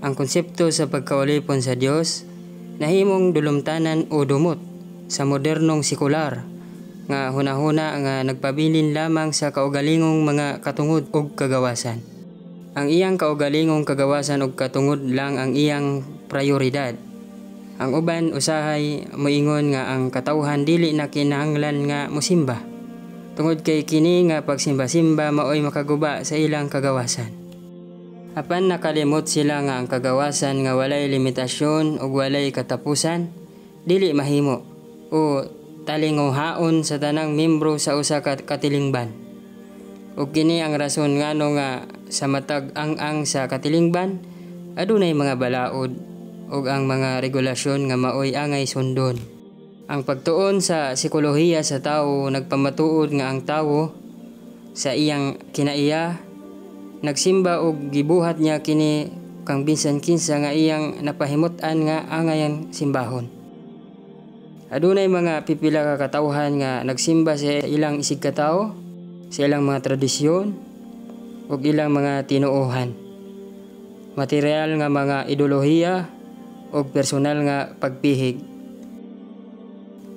Ang konsepto sa pagkaulipon sa Dios nahimong dulumtanan o dumot sa modernong sekular nga hunahuna nga nagpabilin lamang sa kaugalingong mga katungod ug kagawasan. Ang iyang kaugalingong kagawasan ug katungod lang ang iyang prayoridad. Ang uban usahay moingon nga ang katawhan dili na kinahanglan nga mosimba. Tungod kay kini nga pagsimba-simba maoy makaguba sa ilang kagawasan. Apan nakalimot sila nga ang kagawasan nga walay limitasyon ug walay katapusan, dili mahimo o talinguhaon sa tanang membro sa usa ka katilingban. Ug kini ang rason ngano nga sa matag ang sa katilingban adunay mga balaod ug ang mga regulasyon nga maoy angay sundon. Ang pagtuon sa psikolohiya sa tawo nagpamatuod nga ang tawo sa iyang kinaiya nagsimba og gibuhat niya kini kang bisan kinsa nga iyang napahimut-an nga angayang simbahon. Adunay mga pipila ka katawhan nga nagsimba sa ilang isig katawo, sa ilang mga tradisyon ug ilang mga tinuohan. Material nga mga ideolohiya ug personal nga pagpihig.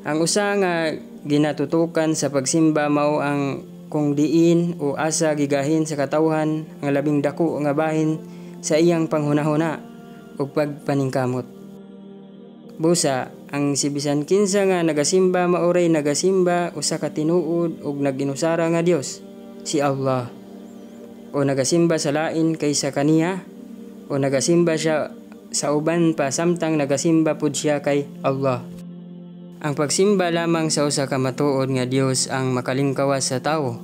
Ang usa nga ginatutukan sa pagsimba mao ang kung diin o asa gigahin sa katawhan ang labing dako nga bahin sa iyang panghunahuna ug pagpaningkamot. Busa, ang si bisan kinsa nga nagasimba maoray nagasimba usa ka tinuod ug naginusara nga Dios, si Allah. O nagasimba sa lain kaysa kaniya o nagasimba siya sa uban pa samtang nagasimba pud siya kay Allah. Ang pagsimba lamang sa usa ka matuod nga Dios ang makalingkawas sa tawo.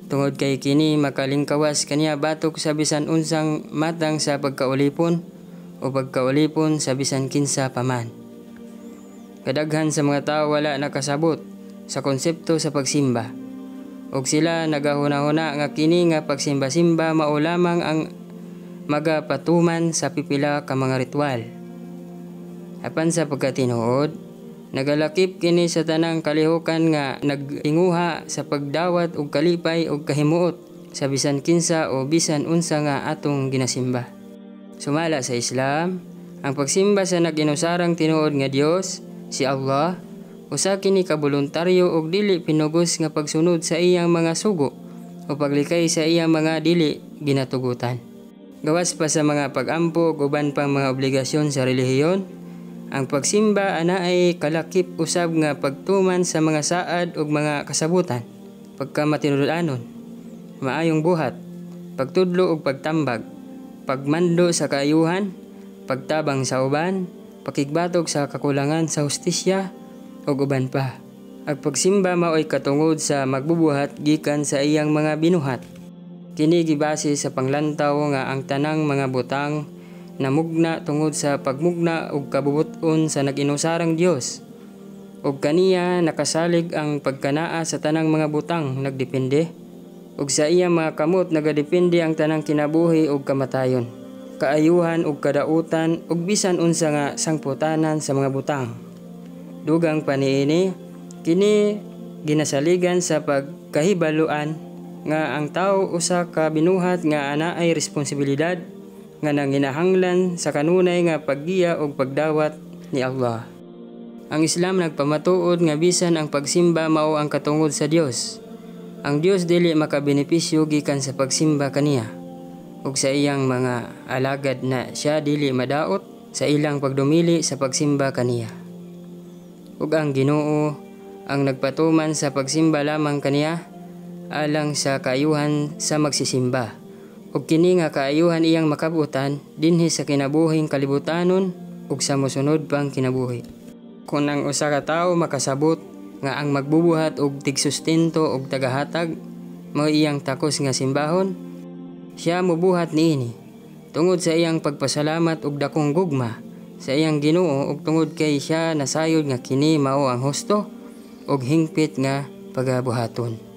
Tungod kay kini makalingkawas kaniya batok sa bisan unsang matang sa pagkaulipon o pagkaulipon sa bisan kinsa paman. Kadaghan sa mga tawo wala nakasabot sa konsepto sa pagsimba. Ug sila nagahuna-huna nga kini nga pagsimba-simba mao lamang ang magapatuman sa pipila ka mga ritual. Apan sa pagkatinuod, nagalakip kini sa tanang kalihukan nga nagtinguha sa pagdawat og kalipay og kahimuot sa bisan kinsa o bisan unsa nga atong ginasimba. Sumala sa Islam, ang pagsimba sa naginusarang tinuod nga Dios, si Allah, usa kini ka voluntaryo og dili pinugos nga pagsunod sa iyang mga sugo o paglikay sa iyang mga dili ginatugutan. Gawas pa sa mga pag-ampo ug uban pang mga obligasyon sa relihiyon, ang pagsimba ana ay kalakip usab nga pagtuman sa mga saad ug mga kasabutan, pagkamatinud-anon, maayong buhat, pagtudlo ug pagtambag, pagmando sa kaayuhan, pagtabang sa uban, pakigbatog sa kakulangan sa hustisya ug uban pa. Ang pagsimba maoy katungod sa magbubuhat gikan sa iyang mga binuhat. Kini gibase sa panglantaw nga ang tanang mga butang namugna tungod sa pagmugna ug kabubuton sa naginusarang Dios. Ug kaniya nakasalig ang pagkanaa sa tanang mga butang nagdepende. Ug sa iyang mga kamot nagadepende ang tanang kinabuhi ug kamatayon, kaayuhan ug kadautan ug bisan unsa nga sangputanan sa mga butang. Dugang pa niini, kini ginasaligan sa pagkahibaluan nga ang tawo usa ka binuhat nga anaay responsibilidad nga nanginahanglan sa kanunay nga paggiya o pagdawat ni Allah. Ang Islam nagpamatuod nga bisan ang pagsimba mao ang katungod sa Dios. Ang Dios dili makabenepisyo gikan sa pagsimba kaniya ug sa iyang mga alagad na siya dili madaot sa ilang pagdumili sa pagsimba kaniya. Ug ang Ginoo ang nagpatuman sa pagsimba lamang kaniya alang sa kaayuhan sa magsisimba. Ug kini nga kaayuhan iyang makabutan dinhi sa kinabuhing kalibutanon ug sa mosunod pang kinabuhi. Kung ang usa ka tawo makasabot nga ang magbubuhat og tigsustento og tagahatag mao iyang takos nga simbahon, siya mobuhat niini tungod sa iyang pagpasalamat og dakong gugma sa iyang Ginoo ug tungod kay siya nasayod nga kini mao ang husto ug hingpit nga pagabuhaton.